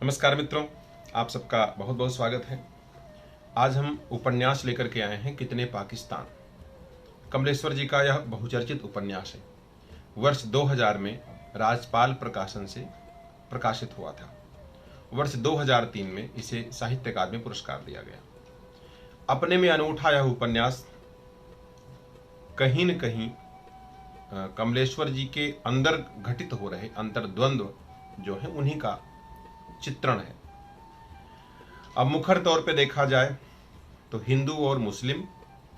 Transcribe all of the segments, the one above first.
नमस्कार मित्रों, आप सबका बहुत बहुत स्वागत है। आज हम उपन्यास लेकर के आए हैं कितने पाकिस्तान। कमलेश्वर जी का यह बहुचर्चित उपन्यास है। वर्ष 2000 में राजपाल प्रकाशन से प्रकाशित हुआ था। वर्ष 2003 में इसे साहित्य अकादमी पुरस्कार दिया गया। अपने में अनूठा यह उपन्यास कहीं न कहीं कमलेश्वर जी के अंदर घटित हो रहे अंतर्द्वंद्व जो है उन्हीं का चित्रण है। अब मुखर तौर पे देखा जाए तो हिंदू और मुस्लिम,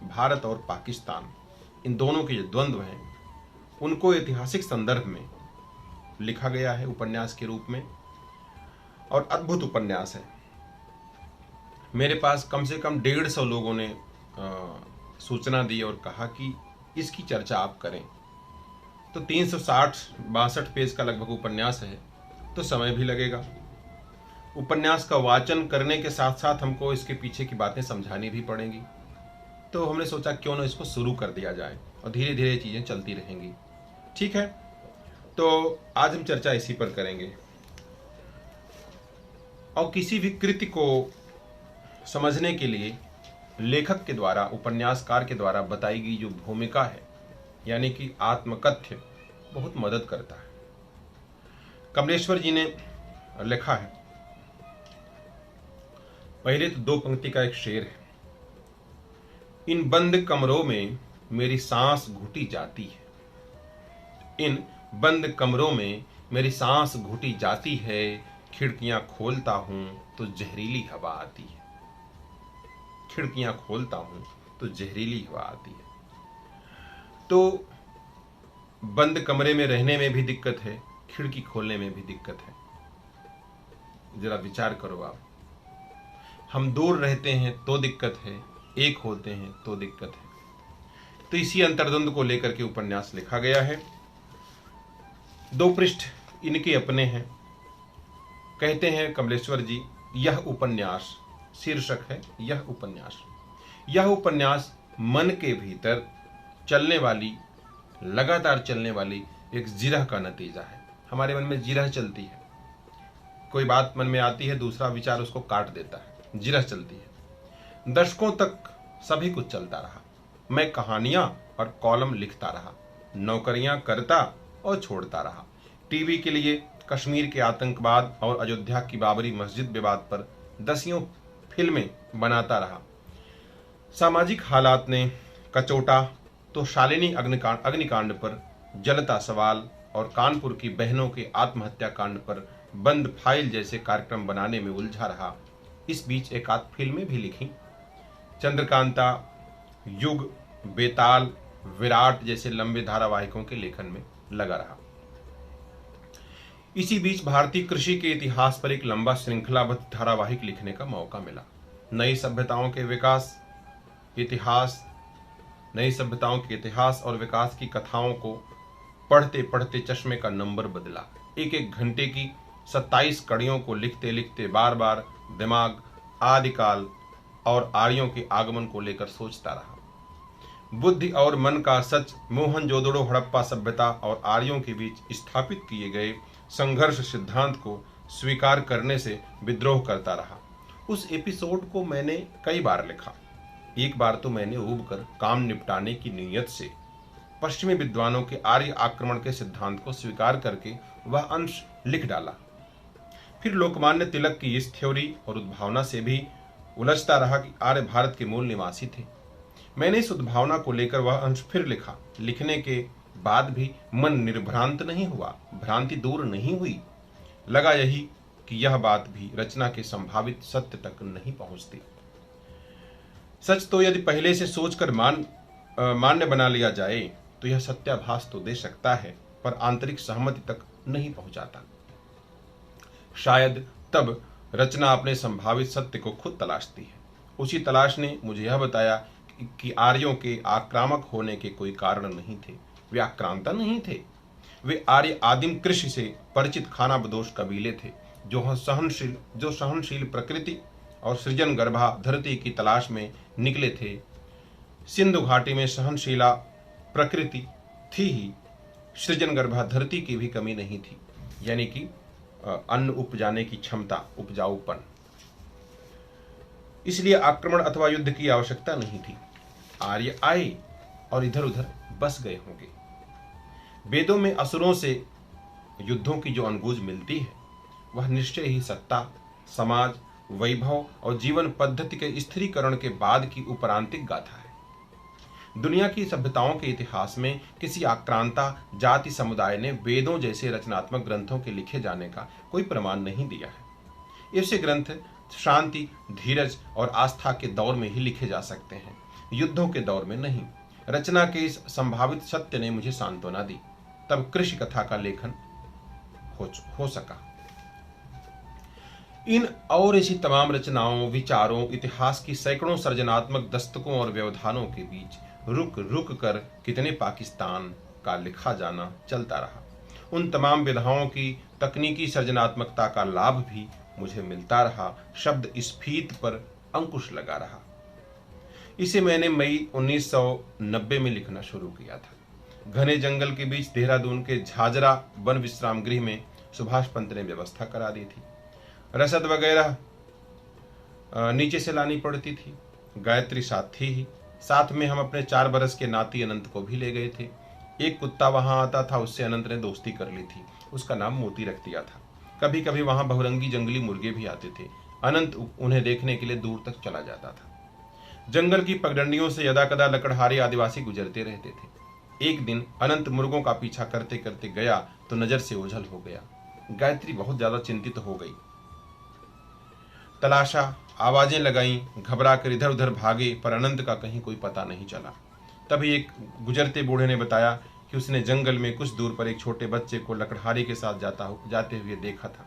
भारत और पाकिस्तान, इन दोनों के जो द्वंद्व हैं उनको ऐतिहासिक संदर्भ में लिखा गया है उपन्यास के रूप में, और अद्भुत उपन्यास है। मेरे पास कम से कम 150 लोगों ने सूचना दी और कहा कि इसकी चर्चा आप करें। तो 360-62 पेज का लगभग उपन्यास है, तो समय भी लगेगा। उपन्यास का वाचन करने के साथ साथ हमको इसके पीछे की बातें समझानी भी पड़ेंगी। तो हमने सोचा क्यों ना इसको शुरू कर दिया जाए और धीरे धीरे चीजें चलती रहेंगी। ठीक है, तो आज हम चर्चा इसी पर करेंगे। और किसी भी कृति को समझने के लिए लेखक के द्वारा, उपन्यासकार के द्वारा बताई गई जो भूमिका है, यानी कि आत्मकथ्य, बहुत मदद करता है। कमलेश्वर जी ने लिखा है, पहले तो 2 पंक्ति का एक शेर है। इन बंद कमरों में मेरी सांस घुटी जाती है। इन बंद कमरों में मेरी सांस घुटी जाती है। खिड़कियां खोलता हूं तो जहरीली हवा आती है। खिड़कियां खोलता हूं तो जहरीली हवा आती है। तो बंद कमरे में रहने में भी दिक्कत है, खिड़की खोलने में भी दिक्कत है। जरा विचार करो आप। हम दूर रहते हैं तो दिक्कत है, एक होते हैं तो दिक्कत है। तो इसी अंतर्द्वंद को लेकर के उपन्यास लिखा गया है। 2 पृष्ठ इनके अपने हैं। कहते हैं कमलेश्वर जी, यह उपन्यास, शीर्षक है यह उपन्यास। यह उपन्यास मन के भीतर चलने वाली, लगातार चलने वाली एक जिरह का नतीजा है। हमारे मन में जिरह चलती है, कोई बात मन में आती है, दूसरा विचार उसको काट देता है, जिरह चलती है। दशकों तक सभी कुछ चलता रहा। मैं कहानियां और कॉलम लिखता रहा, नौकरियां करता और छोड़ता रहा। टीवी के लिए कश्मीर के आतंकवाद और अयोध्या की बाबरी मस्जिद विवाद पर दसियों फिल्में बनाता रहा। सामाजिक हालात ने कचोटा तो शालिनी अग्निकांड पर जलता सवाल और कानपुर की बहनों के आत्महत्या कांड पर बंद फाइल जैसे कार्यक्रम बनाने में उलझा रहा। इस बीच एक आध फिल्में भी लिखी। चंद्रकांता, युग, बेताल, विराट जैसे लंबे धारावाहिकों के लेखन में लगा रहा। इसी बीच भारतीय कृषि के इतिहास पर एक लंबा श्रृंखलाबद्ध धारावाहिक लिखने का मौका मिला। नई सभ्यताओं के इतिहास और विकास की कथाओं को पढ़ते पढ़ते चश्मे का नंबर बदला। एक एक घंटे की 27 कड़ियों को लिखते लिखते बार बार दिमाग आदिकाल और आर्यों के आगमन को लेकर सोचता रहा। बुद्धि और मन का सच मोहनजोदड़ो हड़प्पा सभ्यता और आर्यों के बीच स्थापित किए गए संघर्ष सिद्धांत को स्वीकार करने से विद्रोह करता रहा। उस एपिसोड को मैंने कई बार लिखा। एक बार तो मैंने ऊबकर काम निपटाने की नीयत से पश्चिमी विद्वानों के आर्य आक्रमण के सिद्धांत को स्वीकार करके वह अंश लिख डाला। फिर लोकमान्य तिलक की इस थ्योरी और उद्भावना से भी उलझता रहा कि आर्य भारत के मूल निवासी थे। मैंने इस उद्भावना को लेकर वह अंश फिर लिखा। लिखने के बाद भी मन निर्भ्रांत नहीं हुआ, भ्रांति दूर नहीं हुई। लगा यही कि यह बात भी रचना के संभावित सत्य तक नहीं पहुंचती। सच तो यदि पहले से सोचकर मान्य बना लिया जाए तो यह सत्याभास तो दे सकता है, पर आंतरिक सहमति तक नहीं पहुंचाता। शायद तब रचना अपने संभावित सत्य को खुद तलाशती है। उसी तलाश ने मुझे यह बताया कि आर्यों के आक्रामक होने के कोई कारण नहीं थे। वे आक्रांता नहीं थे। वे आर्य आदिम कृषि से परिचित खानाबदोश कबीले थे, जो सहनशील प्रकृति और सृजन गर्भा धरती की तलाश में निकले थे। सिंधु घाटी में सहनशीला प्रकृति थी ही, सृजन गर्भा धरती की भी कमी नहीं थी। यानी कि अन्न उपजाने की क्षमता, उपजाऊपन। इसलिए आक्रमण अथवा युद्ध की आवश्यकता नहीं थी। आर्य आए और इधर उधर बस गए होंगे। वेदों में असुरों से युद्धों की जो अनगूंज मिलती है वह निश्चय ही सत्ता, समाज, वैभव और जीवन पद्धति के स्थिरीकरण के बाद की उपरांतिक गाथा है। दुनिया की सभ्यताओं के इतिहास में किसी आक्रांता जाति समुदाय ने वेदों जैसे रचनात्मक ग्रंथों के लिखे जाने का कोई प्रमाण नहीं दिया है। ऐसे ग्रंथ शांति, धीरज और आस्था के दौर में ही लिखे जा सकते हैं, युद्धों के दौर में नहीं। रचना के इस संभावित सत्य ने मुझे सांत्वना दी, तब कृषि कथा का लेखन हो सका। इन और ऐसी तमाम रचनाओं, विचारों, इतिहास की सैकड़ों सृजनात्मक दस्तकों और व्यवधानों के बीच रुक रुक कर कितने पाकिस्तान का लिखा जाना चलता रहा। उन तमाम विधाओं की तकनीकी सृजनात्मकता का लाभ भी मुझे मिलता रहा, शब्द स्फीत पर अंकुश लगा रहा। इसे मैंने मई 1990 में लिखना शुरू किया था। घने जंगल के बीच देहरादून के झाजरा वन विश्राम गृह में सुभाष पंत ने व्यवस्था करा दी थी। रसद वगैरह नीचे से लानी पड़ती थी। गायत्री साथ थी ही। साथ में हम अपने 4 बरस के नाती अनंत को भी ले गए थे। एक कुत्ता वहां आता था, उससे अनंत ने दोस्ती कर ली थी। उसका नाम मोती रख दिया था। कभी कभी वहां बहुरंगी जंगली मुर्गे भी आते थे। अनंत उन्हें देखने के लिए दूर तक चला जाता था। जंगल की पगडंडियों से यदाकदा लकड़हारे आदिवासी गुजरते रहते थे। एक दिन अनंत मुर्गों का पीछा करते करते गया तो नजर से ओझल हो गया। गायत्री बहुत ज्यादा चिंतित हो गई। तलाशा, आवाजें लगाई, घबरा कर इधर उधर भागे, पर अनंत का कहीं कोई पता नहीं चला। तभी एक गुजरते बूढ़े ने बताया कि उसने जंगल में कुछ दूर पर एक छोटे बच्चे को लकड़हारी के साथ जाते हुए देखा था।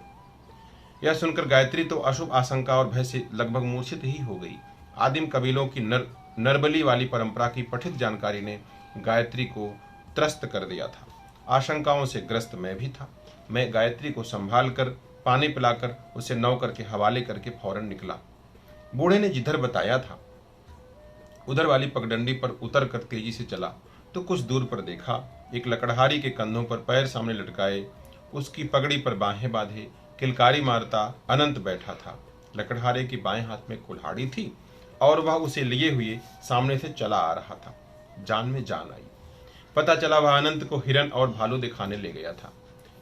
यह सुनकर गायत्री तो अशुभ आशंका और भय से लगभग मूर्छित ही हो गई। आदिम कबीलों की नरबली वाली परंपरा की पठित जानकारी ने गायत्री को त्रस्त कर दिया था। आशंकाओं से ग्रस्त मैं भी था। मैं गायत्री को संभाल कर, पानी पिलाकर, उसे नौकर के हवाले करके फौरन निकला। बूढ़े ने जिधर बताया था उधर वाली पगडंडी पर उतर कर तेजी से चला तो कुछ दूर पर देखा एक लकड़हारी के कंधों पर पैर सामने लटकाए, उसकी पगड़ी पर बाहें बांधे, किलकारी मारता अनंत बैठा था। लकड़हारे की बाएं हाथ में कुल्हाड़ी थी और वह उसे लिए हुए सामने से चला आ रहा था। जान में जान आई। पता चला वह अनंत को हिरन और भालू दिखाने ले गया था।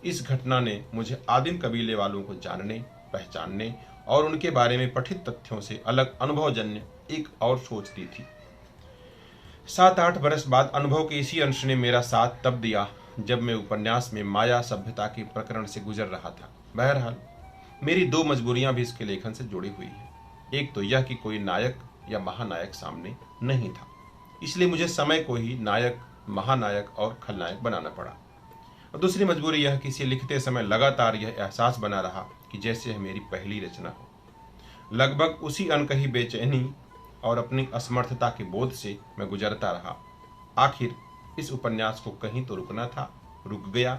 इस घटना ने मुझे आदिम कबीले वालों को जानने, पहचानने और उनके बारे में पठित तथ्यों से अलग अनुभवजन्य एक और सोच दी थी। 7-8 बरस बाद अनुभव के इसी अंश ने मेरा साथ तब दिया जब मैं उपन्यास में माया सभ्यता के प्रकरण से गुजर रहा था। बहरहाल मेरी 2 मजबूरियां भी इसके लेखन से जुड़ी हुई है। एक तो यह कि कोई नायक या महानायक सामने नहीं था, इसलिए मुझे समय को ही नायक, महानायक और खलनायक बनाना पड़ा। और दूसरी मजबूरी यह कि इसे लिखते समय लगातार यह एहसास बना रहा कि जैसे यह मेरी पहली रचना हो। लगभग उसी अनकही बेचैनी और अपनी असमर्थता के बोध से मैं गुजरता रहा। आखिर इस उपन्यास को कहीं तो रुकना था, रुक गया,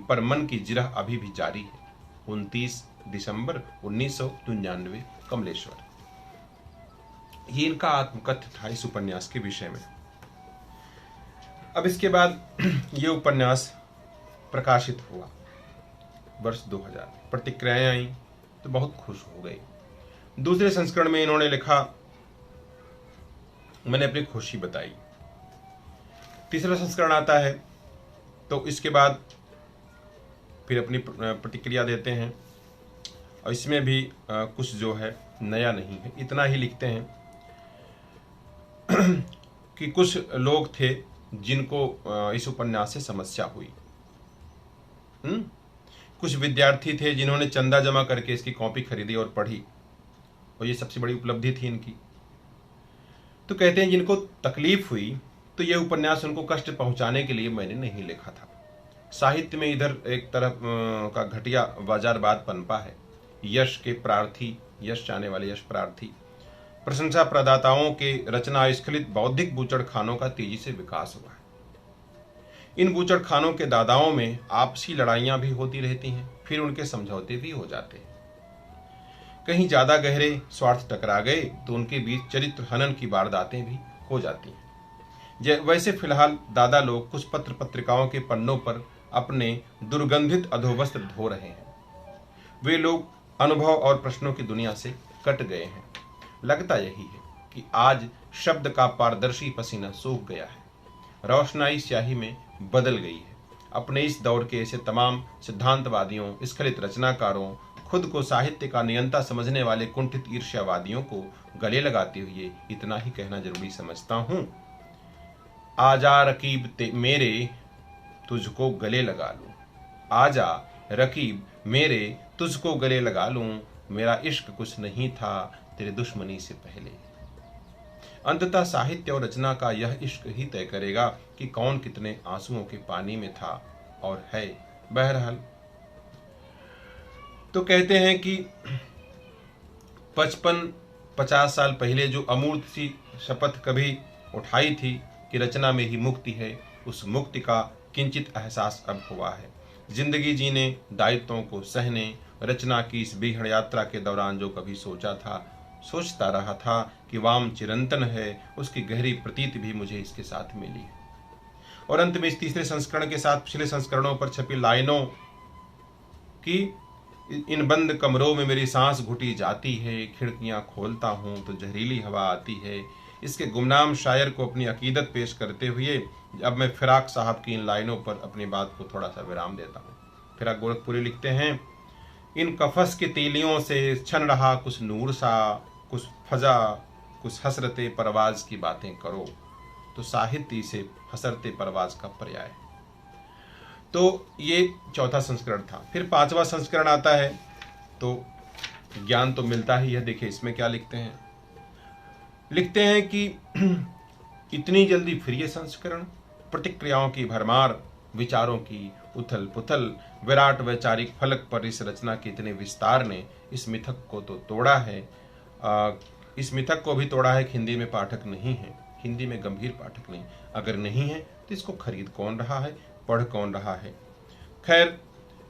पर मन की जिरह अभी भी जारी है। 29 दिसंबर 1999, कमलेश्वर। ये इनका आत्मकथ्य था इस उपन्यास के विषय में। अब इसके बाद ये उपन्यास प्रकाशित हुआ वर्ष 2000। प्रतिक्रियाएं आई तो बहुत खुश हो गई। दूसरे संस्करण में इन्होंने लिखा, मैंने अपनी खुशी बताई। तीसरा संस्करण आता है तो इसके बाद फिर अपनी प्रतिक्रिया देते हैं और इसमें भी कुछ जो है नया नहीं है। इतना ही लिखते हैं कि कुछ लोग थे जिनको इस उपन्यास से समस्या हुई। कुछ विद्यार्थी थे जिन्होंने चंदा जमा करके इसकी कॉपी खरीदी और पढ़ी, और ये सबसे बड़ी उपलब्धि थी इनकी। तो कहते हैं जिनको तकलीफ हुई तो यह उपन्यास उनको कष्ट पहुंचाने के लिए मैंने नहीं लिखा था। साहित्य में इधर एक तरफ का घटिया बाजारवाद पनपा है। यश के प्रार्थी, यश चाहने वाले यश प्रार्थी, प्रशंसा प्रदाताओं के रचना स्खलित बौद्धिक बूचड़खानों का तेजी से विकास हुआ है। इन बूचड़खानों के दादाओं में आपसी लड़ाइयां भी होती रहती हैं, फिर उनके समझौते भी हो जाते हैं। कहीं ज्यादा गहरे स्वार्थ टकरा गए तो उनके बीच चरित्र हनन की वारदातें भी हो जाती हैं। वैसे फिलहाल दादा लोग कुछ पत्र पत्रिकाओं के पन्नों पर अपने दुर्गंधित अधोवस्त्र धो रहे हैं। वे लोग अनुभव और प्रश्नों की दुनिया से कट गए हैं। लगता यही है कि आज शब्द का पारदर्शी पसीना सूख गया है, रोशनाई स्याही में बदल गई है। अपने इस दौर के ऐसे तमाम सिद्धांतवादियों, स्खलित रचनाकारों, खुद को साहित्य का नियंता समझने वाले कुंठित ईर्ष्यावादियों को गले लगाते हुए इतना ही कहना जरूरी समझता हूं, आजा रकीब मेरे तुझको गले लगा लूं, आजा रकीब मेरे तुझको गले लगा लूं, मेरा इश्क कुछ नहीं था तेरे दुश्मनी से पहले। अंततः साहित्य और रचना का यह इश्क ही तय करेगा कि कौन कितने आंसुओं के पानी में था और है। बहरहाल तो कहते हैं कि 55-50 साल पहले जो अमूर्त सी शपथ कभी उठाई थी कि रचना में ही मुक्ति है, उस मुक्ति का किंचित एहसास अब हुआ है। जिंदगी जीने, दायित्वों को सहने, रचना की इस बीहड़ यात्रा के दौरान जो कभी सोचता रहा था कि वाम चिरंतन है, उसकी गहरी प्रतीति भी मुझे इसके साथ मिली है। और अंत में इस तीसरे संस्करण के साथ पिछले संस्करणों पर छपी लाइनों की, इन बंद कमरों में मेरी सांस घुटी जाती है, खिड़कियां खोलता हूं तो जहरीली हवा आती है, इसके गुमनाम शायर को अपनी अकीदत पेश करते हुए अब मैं फिराक साहब की इन लाइनों पर अपनी बात को थोड़ा सा विराम देता हूँ। फिराक गोरखपुरी लिखते हैं, इन कफस की तीलियों से छन रहा कुछ नूर सा, कुछ फजा, कुछ हसरते परवाज की बातें करो। तो साहित्य से हसरते परवाज का पर्याय। तो ये चौथा संस्करण था। फिर पांचवा संस्करण आता है तो ज्ञान तो मिलता ही है। देखिए इसमें क्या लिखते हैं कि इतनी जल्दी फिर ये संस्करण, प्रतिक्रियाओं की भरमार, विचारों की उथल पुथल, विराट वैचारिक फलक पर इस रचना के इतने विस्तार ने इस मिथक को तो तोड़ा है। इस मिथक को भी तोड़ा है कि हिंदी में पाठक नहीं है, हिंदी में गंभीर पाठक नहीं। अगर नहीं है तो इसको खरीद कौन रहा है, पढ़ कौन रहा है। खैर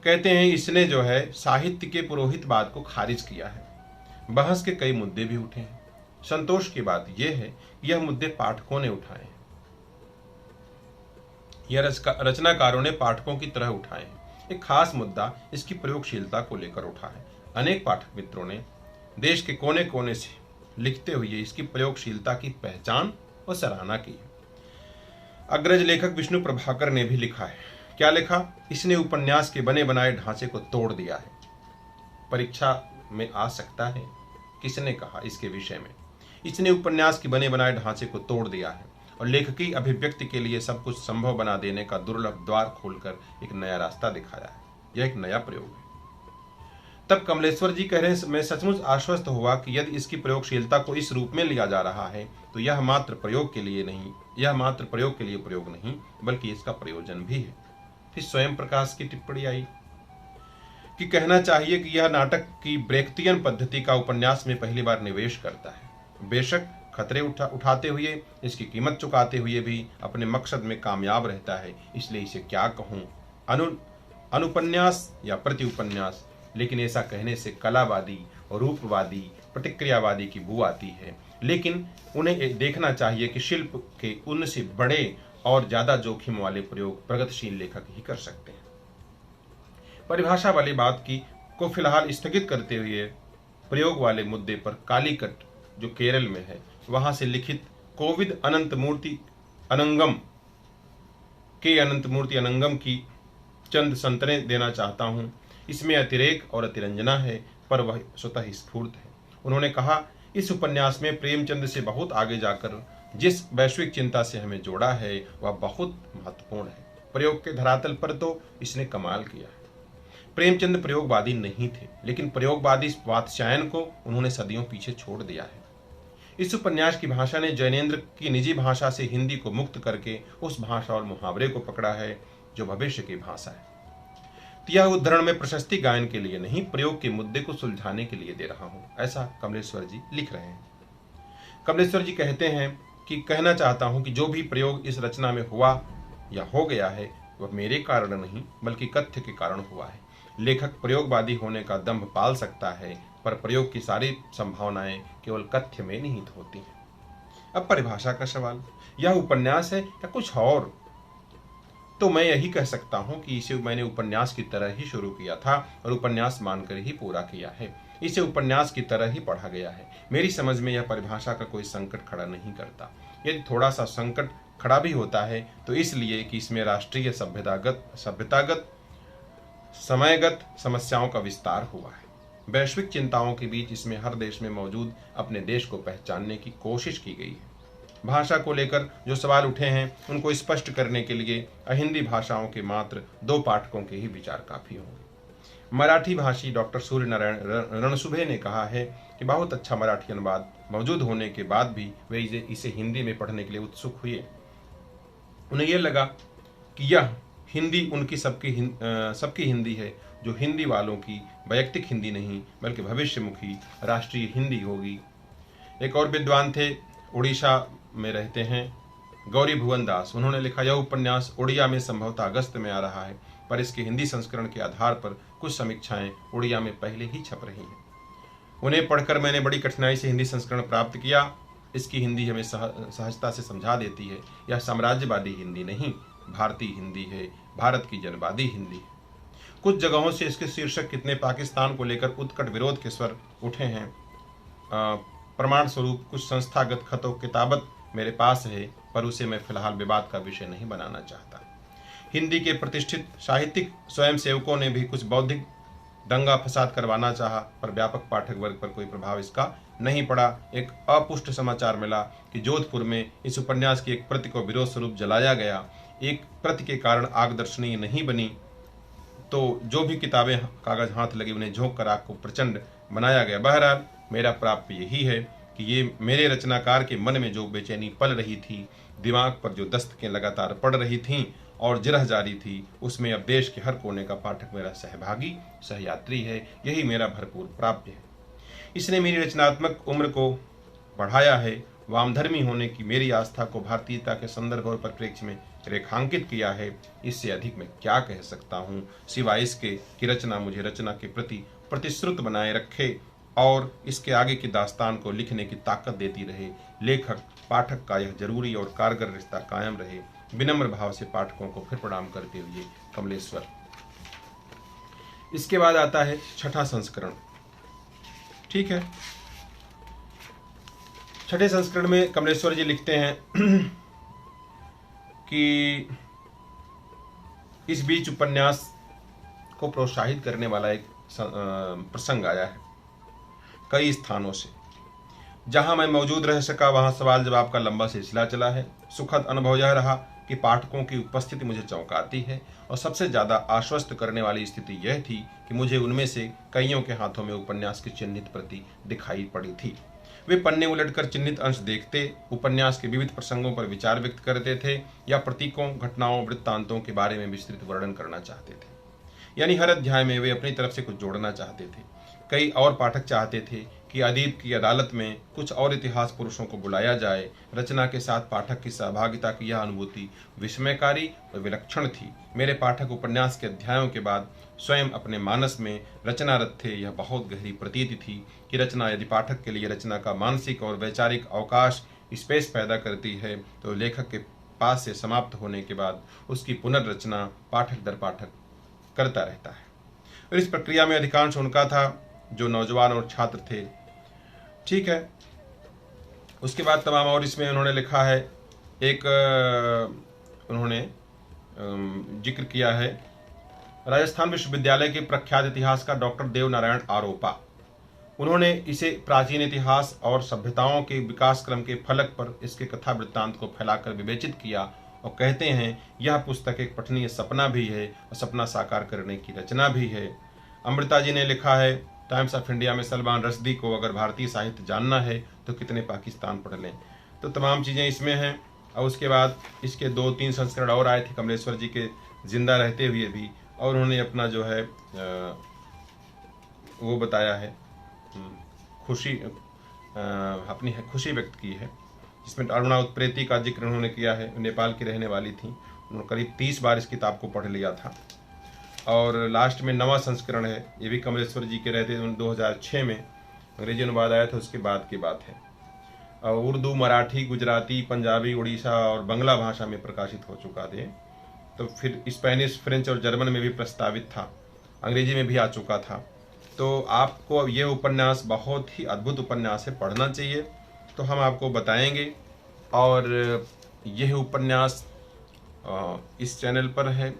कहते हैं इसने जो है साहित्य के पुरोहितवाद को खारिज किया है। बहस के कई मुद्दे भी उठे हैं। संतोष की बात यह है यह मुद्दे पाठकों ने उठाए हैं, यह रचनाकारों ने पाठकों की तरह उठाए हैं। एक खास मुद्दा इसकी प्रयोगशीलता को लेकर उठा है। अनेक पाठक मित्रों ने देश के कोने कोने से लिखते हुए इसकी प्रयोगशीलता की पहचान और सराहना की है। अग्रज लेखक विष्णु प्रभाकर ने भी लिखा है। क्या लिखा? इसने उपन्यास के बने बनाए ढांचे को तोड़ दिया है। परीक्षा में आ सकता है, किसने कहा इसके विषय में? इसने उपन्यास के बने बनाए ढांचे को तोड़ दिया है और लेखकी अभिव्यक्ति के लिए सब कुछ संभव बना देने का दुर्लभ द्वार खोलकर एक नया रास्ता दिखाया है। यह एक नया प्रयोग है। तब कमलेश्वर जी कह रहे हैं, मैं सचमुच आश्वस्त हुआ कि यदि इसकी प्रयोगशीलता को इस रूप में लिया जा रहा है तो यह मात्र प्रयोग के लिए प्रयोग नहीं बल्कि इसका प्रयोजन भी है। फिर स्वयं प्रकाश की टिप्पणी आई कि कहना चाहिए कि यह नाटक की ब्रेख्तियन पद्धति का उपन्यास में पहली बार निवेश करता है। बेशक खतरे उठाते हुए, इसकी कीमत चुकाते हुए भी अपने मकसद में कामयाब रहता है। इसलिए इसे क्या कहूं, अनुपन्यास या प्रति उपन्यास, लेकिन ऐसा कहने से कलावादी और रूपवादी, प्रतिक्रियावादी की बू आती है। लेकिन उन्हें देखना चाहिए कि शिल्प के उनसे बड़े और ज्यादा जोखिम वाले प्रयोग प्रगतिशील लेखक ही कर सकते हैं। परिभाषा वाली बात को फिलहाल स्थगित करते हुए प्रयोग वाले मुद्दे पर कालीकट जो केरल में है वहां से लिखित कोविद अनंतमूर्ति अनंगम की चंद संतरें देना चाहता हूं। इसमें अतिरेक और अतिरंजना है, पर वह स्वतः स्फूर्त है। उन्होंने कहा, इस उपन्यास में प्रेमचंद से बहुत आगे जाकर जिस वैश्विक चिंता से हमें जोड़ा है वह बहुत महत्वपूर्ण है। प्रयोग के धरातल पर तो इसने कमाल किया है। प्रेमचंद प्रयोगवादी नहीं थे, लेकिन प्रयोगवादी वात्स्यायन को उन्होंने सदियों पीछे छोड़ दिया है। इस उपन्यास की भाषा ने जैनेन्द्र की निजी भाषा से हिंदी को मुक्त करके उस भाषा और मुहावरे को पकड़ा है जो भविष्य की भाषा है। यह उद्धरण में प्रशस्ति गायन के लिए नहीं, प्रयोग के मुद्दे को सुलझाने के लिए दे रहा हूं, ऐसा कमलेश्वर जी लिख रहे हैं। कमलेश्वर जी कहते हैं कि कहना चाहता हूं कि जो भी प्रयोग इस रचना में हुआ या हो गया है वह मेरे कारण नहीं बल्कि कथ्य के कारण हुआ है। लेखक प्रयोगवादी होने का दंभ पाल सकता है, पर प्रयोग की सारी संभावनाएं केवल कथ्य में निहित होती हैं। अब परिभाषा का सवाल, यह उपन्यास है या कुछ और? तो मैं यही कह सकता हूं कि इसे मैंने उपन्यास की तरह ही शुरू किया था और उपन्यास मानकर ही पूरा किया है। इसे उपन्यास की तरह ही पढ़ा गया है। मेरी समझ में यह परिभाषा का कोई संकट खड़ा नहीं करता। यदि थोड़ा सा संकट खड़ा भी होता है तो इसलिए कि इसमें राष्ट्रीय सभ्यतागत समयगत समस्याओं का विस्तार हुआ है। वैश्विक चिंताओं के बीच इसमें हर देश में मौजूद अपने देश को पहचानने की कोशिश की गई है। भाषा को लेकर जो सवाल उठे हैं उनको स्पष्ट करने के लिए अहिंदी भाषाओं के मात्र 2 पाठकों के ही विचार काफी होंगे। मराठी भाषी डॉक्टर सूर्य नारायण रणसुभे ने कहा है कि बहुत अच्छा मराठी अनुवाद मौजूद होने के बाद भी वे इसे हिंदी में पढ़ने के लिए उत्सुक हुए। उन्हें यह लगा कि यह हिंदी उनकी सबकी हिंदी है, जो हिंदी वालों की वैयक्तिक हिंदी नहीं बल्कि भविष्यमुखी राष्ट्रीय हिंदी होगी। एक और विद्वान थे, उड़ीसा में रहते हैं, गौरी भुवन दास। उन्होंने लिखा, यह उपन्यास उड़िया में संभवतः अगस्त में आ रहा है, पर इसके हिंदी संस्करण के आधार पर कुछ समीक्षाएं उड़िया में पहले ही छप रही हैं। उन्हें पढ़कर मैंने बड़ी कठिनाई से हिंदी संस्करण प्राप्त किया। इसकी हिंदी हमें सहजता से समझा देती है। यह साम्राज्यवादी हिंदी नहीं, भारतीय हिंदी है, भारत की जनवादी हिंदी है। कुछ जगहों से इसके शीर्षक कितने पाकिस्तान को लेकर उत्कट विरोध के स्वर उठे हैं। प्रमाण स्वरूप कुछ संस्थागत खतों किताबत मेरे पास है, पर उसे मैं फिलहाल विवाद का विषय नहीं बनाना चाहता। हिंदी के प्रतिष्ठित साहित्यिक स्वयंसेवकों ने भी कुछ बौद्धिक दंगा फसाद करवाना चाहा, पर व्यापक पाठक वर्ग पर कोई प्रभाव इसका नहीं पड़ा। एक अपुष्ट समाचार मिला कि जोधपुर में इस उपन्यास की एक प्रति को विरोध स्वरूप जलाया गया। एक प्रति के कारण आग दर्शनीय नहीं बनी, तो जो भी किताबें कागज हाथ लगी उन्हें झोंक कर आग को प्रचंड बनाया गया। बहरहाल मेरा प्राप्य यही है कि ये मेरे रचनाकार के मन में जो बेचैनी पल रही थी, दिमाग पर जो दस्तकें लगातार पड़ रही थीं और जिरह जारी थी, उसमें अब देश के हर कोने का पाठक मेरा सहभागी सहयात्री है। यही मेरा भरपूर प्राप्य है। इसने मेरी रचनात्मक उम्र को बढ़ाया है, वामधर्मी होने की मेरी आस्था को भारतीयता के संदर्भ और परिप्रेक्ष्य में रेखांकित किया है। इससे अधिक मैं क्या कह सकता हूँ, सिवाय इसके कि रचना मुझे रचना के प्रति प्रतिश्रुत बनाए रखे और इसके आगे की दास्तान को लिखने की ताकत देती रहे। लेखक पाठक का यह जरूरी और कारगर रिश्ता कायम रहे। विनम्र भाव से पाठकों को फिर प्रणाम करते हुए, कमलेश्वर। इसके बाद आता है 6ठा संस्करण। ठीक है, 6ठे संस्करण में कमलेश्वर जी लिखते हैं कि इस बीच उपन्यास को प्रोत्साहित करने वाला एक प्रसंग आया है कई स्थानों से। जहां मैं मौजूद रह सका वहां सवाल जवाब का लंबा सिलसिला चला है। सुखद अनुभव यह रहा कि पाठकों की उपस्थिति मुझे चौंकाती है और सबसे ज्यादा आश्वस्त करने वाली स्थिति यह थी कि मुझे उनमें से कईयों के हाथों में उपन्यास की चिन्हित प्रति दिखाई पड़ी थी। वे पन्ने उलटकर चिन्हित अंश देखते, उपन्यास के विविध प्रसंगों पर विचार व्यक्त करते थे या प्रतीकों, घटनाओं, वृत्तांतों के बारे में विस्तृत वर्णन करना चाहते थे। यानी हर अध्याय में वे अपनी तरफ से कुछ जोड़ना चाहते थे। कई और पाठक चाहते थे कि अदीब की अदालत में कुछ और इतिहास पुरुषों को बुलाया जाए। रचना के साथ पाठक की सहभागिता की यह अनुभूति विस्मयकारी और विलक्षण थी। मेरे पाठक उपन्यास के अध्यायों के बाद स्वयं अपने मानस में रचनारत थे। यह बहुत गहरी प्रतीति थी कि रचना यदि पाठक के लिए रचना का मानसिक और वैचारिक अवकाश स्पेस पैदा करती है, तो लेखक के पास से समाप्त होने के बाद उसकी पुनर्रचना पाठक दर पाठक करता रहता है। और इस प्रक्रिया में अधिकांश उनका था जो नौजवान और छात्र थे। ठीक है, उसके बाद तमाम और इसमें उन्होंने लिखा है। एक उन्होंने जिक्र किया है राजस्थान विश्वविद्यालय के प्रख्यात इतिहासकार डॉक्टर देव नारायण आरोपा। उन्होंने इसे प्राचीन इतिहास और सभ्यताओं के विकास क्रम के फलक पर इसके कथा वृत्तांत को फैलाकर विवेचित किया और कहते हैं यह पुस्तक एक पठनीय सपना भी है और सपना साकार करने की रचना भी है। अमृता जी ने लिखा है टाइम्स ऑफ इंडिया में, सलमान रश्दी को अगर भारतीय साहित्य जानना है तो कितने पाकिस्तान पढ़ लें। तो तमाम चीज़ें इसमें हैं। और उसके बाद इसके 2-3 संस्करण और आए थे कमलेश्वर जी के जिंदा रहते हुए भी, और उन्होंने अपना जो है वो बताया है, खुशी अपनी खुशी व्यक्त की है, जिसमें अरुणा उत्प्रेती का जिक्र उन्होंने किया है। नेपाल की रहने वाली थी, उन्होंने करीब 30 बार इस किताब को पढ़ लिया था। और लास्ट में 9वां संस्करण है, ये भी कमलेश्वर जी के रहते 2006 में अंग्रेजी अनुवाद आया था, उसके बाद की बात है। उर्दू, मराठी, गुजराती, पंजाबी, उड़ीसा और बंगला भाषा में प्रकाशित हो चुका थे। तो फिर स्पेनिश, फ्रेंच और जर्मन में भी प्रस्तावित था, अंग्रेजी में भी आ चुका था। तो आपको ये उपन्यास बहुत ही अद्भुत उपन्यास है, पढ़ना चाहिए। तो हम आपको बताएंगे। और यह उपन्यास इस चैनल पर है,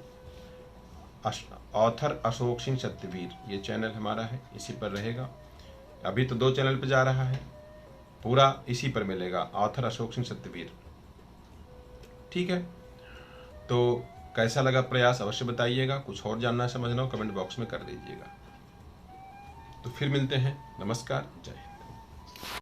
ऑथर अशोक सिंह सत्यवीर, ये चैनल हमारा है, इसी पर रहेगा। अभी तो 2 चैनल पर जा रहा है, पूरा इसी पर मिलेगा, ऑथर अशोक सिंह सत्यवीर। ठीक है, तो कैसा लगा प्रयास अवश्य बताइएगा। कुछ और जानना समझना हो कमेंट बॉक्स में कर दीजिएगा। तो फिर मिलते हैं। नमस्कार, जय हिंद।